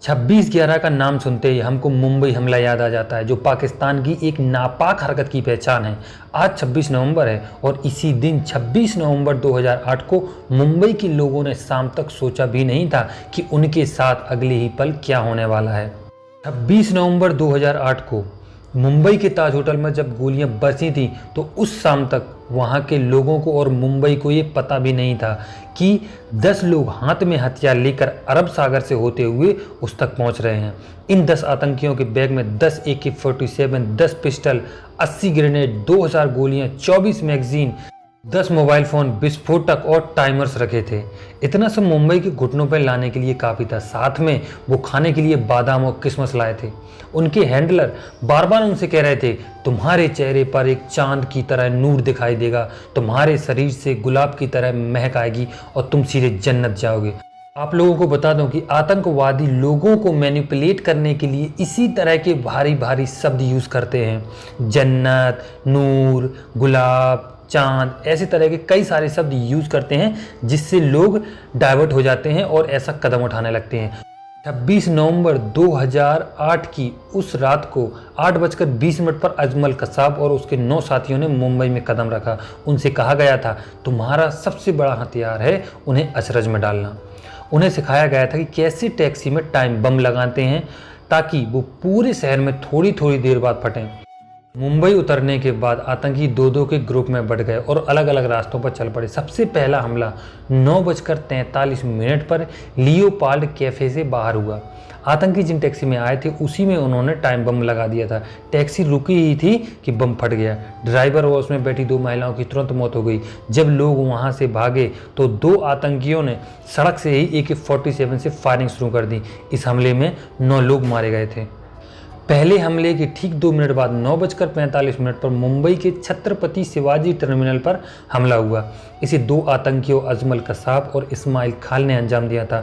26/11 का नाम सुनते ही हमको मुंबई हमला याद आ जाता है, जो पाकिस्तान की एक नापाक हरकत की पहचान है। आज 26 नवंबर है और इसी दिन 26 नवंबर 2008 को मुंबई के लोगों ने शाम तक सोचा भी नहीं था कि उनके साथ अगले ही पल क्या होने वाला है। 26 नवंबर 2008 को मुंबई के ताज होटल में जब गोलियां बरसी थी तो उस शाम तक वहां के लोगों को और मुंबई को ये पता भी नहीं था कि 10 लोग हाथ में हथियार लेकर अरब सागर से होते हुए उस तक पहुंच रहे हैं। इन 10 आतंकियों के बैग में 10 AK-47, 10 पिस्टल, 80 ग्रेनेड, 2000 गोलियां, 24 मैगजीन, 10 मोबाइल फ़ोन, विस्फोटक और टाइमर्स रखे थे। इतना सब मुंबई के घुटनों पर लाने के लिए काफ़ी था। साथ में वो खाने के लिए बादाम और किशमिश लाए थे। उनके हैंडलर बार बार उनसे कह रहे थे, तुम्हारे चेहरे पर एक चांद की तरह नूर दिखाई देगा, तुम्हारे शरीर से गुलाब की तरह महक आएगी और तुम सीधे जन्नत जाओगे। आप लोगों को बता दूं कि आतंकवादी लोगों को मैनिपुलेट करने के लिए इसी तरह के भारी भारी शब्द यूज़ करते हैं। जन्नत, नूर, गुलाब, चांद, ऐसे तरह के कई सारे शब्द यूज करते हैं जिससे लोग डाइवर्ट हो जाते हैं और ऐसा कदम उठाने लगते हैं। 26 नवंबर 2008 की उस रात को 8:20 पर अजमल कसाब और उसके 9 साथियों ने मुंबई में कदम रखा। उनसे कहा गया था, तुम्हारा सबसे बड़ा हथियार है उन्हें अचरज में डालना। उन्हें सिखाया गया था कि कैसे टैक्सी में टाइम बम लगाते हैं ताकि वो पूरे शहर में थोड़ी थोड़ी देर बाद फटें। मुंबई उतरने के बाद आतंकी दो के ग्रुप में बढ़ गए और अलग अलग रास्तों पर चल पड़े। सबसे पहला हमला 9:43 पर लियोपाल्ड कैफे से बाहर हुआ। आतंकी जिन टैक्सी में आए थे उसी में उन्होंने टाइम बम लगा दिया था। टैक्सी रुकी ही थी कि बम फट गया। ड्राइवर और उसमें बैठी 2 महिलाओं की तुरंत मौत हो गई। जब लोग वहां से भागे तो 2 आतंकियों ने सड़क से ही AK-47 से फायरिंग शुरू कर दी। इस हमले में 9 लोग मारे गए थे। पहले हमले के ठीक 2 मिनट बाद 9:45 पर मुंबई के छत्रपति शिवाजी टर्मिनल पर हमला हुआ। इसे 2 आतंकियों अजमल कसाब और इस्माइल खान ने अंजाम दिया था।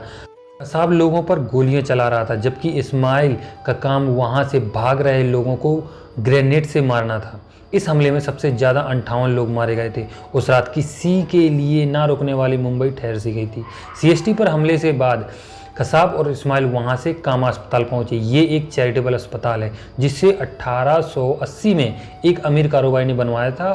कसाब लोगों पर गोलियां चला रहा था जबकि इस्माइल का काम वहां से भाग रहे लोगों को ग्रेनेड से मारना था। इस हमले में सबसे ज़्यादा 58 लोग मारे गए थे। उस रात किसी के लिए ना रुकने वाली मुंबई ठहर सी गई थी। CST पर हमले से बाद कसाब और इस्माइल वहां से कामा अस्पताल पहुंचे। ये एक चैरिटेबल अस्पताल है जिसे 1880 में एक अमीर कारोबारी ने बनवाया था।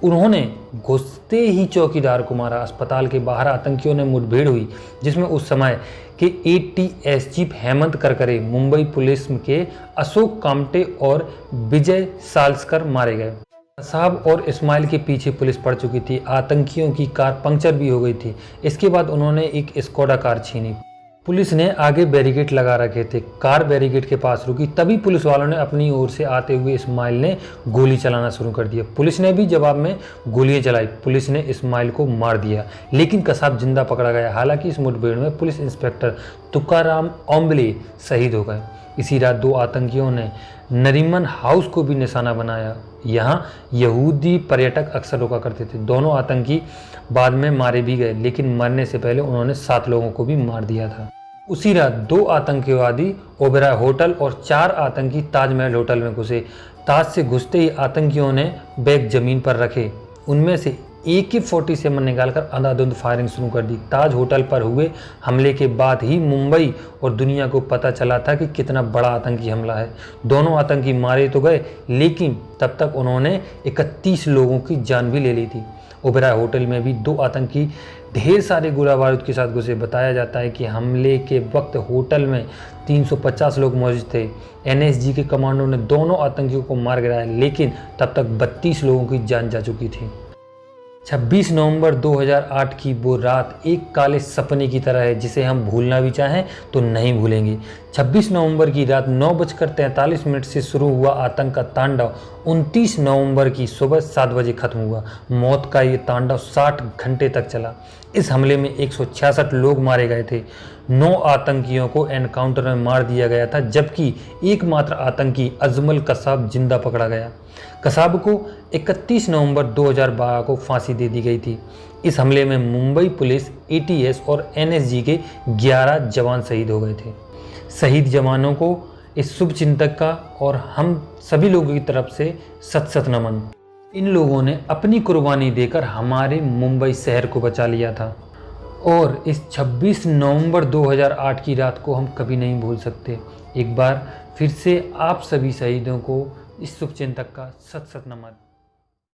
उन्होंने घुसते ही चौकीदार को मारा। अस्पताल के बाहर आतंकियों ने मुठभेड़ हुई जिसमें उस समय के ATS chief Hemant Karkare, Mumbai police के अशोक कामटे और विजय सालस्कर मारे गए। कसाब और इस्माइल के पीछे पुलिस पड़ चुकी थी। आतंकियों की कार पंक्चर भी हो गई थी। इसके बाद उन्होंने एक स्कोडा कार छीनी। पुलिस ने आगे बैरिकेड लगा रखे थे। कार बैरिकेड के पास रुकी, तभी पुलिस वालों ने अपनी ओर से आते हुए इस्माइल ने गोली चलाना शुरू कर दिया। पुलिस ने भी जवाब में गोलियां चलाई। पुलिस ने इस्माइल को मार दिया लेकिन कसाब जिंदा पकड़ा गया। हालांकि इस मुठभेड़ में पुलिस इंस्पेक्टर तुकाराम ओम्बले शहीद हो गए। इसी रात 2 आतंकियों ने नरीमन हाउस को भी निशाना बनाया। यहाँ यहूदी पर्यटक अक्सर रुका करते थे। दोनों आतंकी बाद में मारे भी गए लेकिन मरने से पहले उन्होंने 7 लोगों को भी मार दिया था। उसी रात 2 आतंकवादी ओबेरॉय होटल और 4 आतंकी ताजमहल होटल में घुसे। ताज से घुसते ही आतंकियों ने बैग जमीन पर रखे। उनमें से AK-47 निकालकर अंधाधुंध फायरिंग शुरू कर दी। ताज होटल पर हुए हमले के बाद ही मुंबई और दुनिया को पता चला था कि कितना बड़ा आतंकी हमला है। दोनों आतंकी मारे तो गए लेकिन तब तक उन्होंने 31 लोगों की जान भी ले ली थी। ओबेरॉय होटल में भी 2 आतंकी ढेर सारे गोला बारूद के साथ घुसे। बताया जाता है कि हमले के वक्त होटल में 350 लोग मौजूद थे। NSG के कमांडो ने दोनों आतंकियों को मार गिराया लेकिन तब तक 32 लोगों की जान जा चुकी थी। 26 नवंबर 2008 की वो रात एक काले सपने की तरह है जिसे हम भूलना भी चाहें तो नहीं भूलेंगे। 26 नवंबर की रात 9:43 से शुरू हुआ आतंक का तांडव 29 नवंबर की सुबह 7 बजे खत्म हुआ। मौत का ये तांडव 60 घंटे तक चला। इस हमले में 166 लोग मारे गए थे। 9 आतंकियों को एनकाउंटर में मार दिया गया था जबकि एकमात्र आतंकी अजमल कसाब जिंदा पकड़ा गया। कसाब को 31 नवंबर 2012 को फांसी दे दी गई थी। इस हमले में मुंबई पुलिस, ATS और NSG के 11 जवान शहीद हो गए थे। शहीद जवानों को इस शुभ चिंतक का और हम सभी लोगों की तरफ से सत सत नमन। इन लोगों ने अपनी कुर्बानी देकर हमारे मुंबई शहर को बचा लिया था और इस 26 नवंबर 2008 की रात को हम कभी नहीं भूल सकते। एक बार फिर से आप सभी शहीदों को इस शुभचिंतक का सत सत नमन।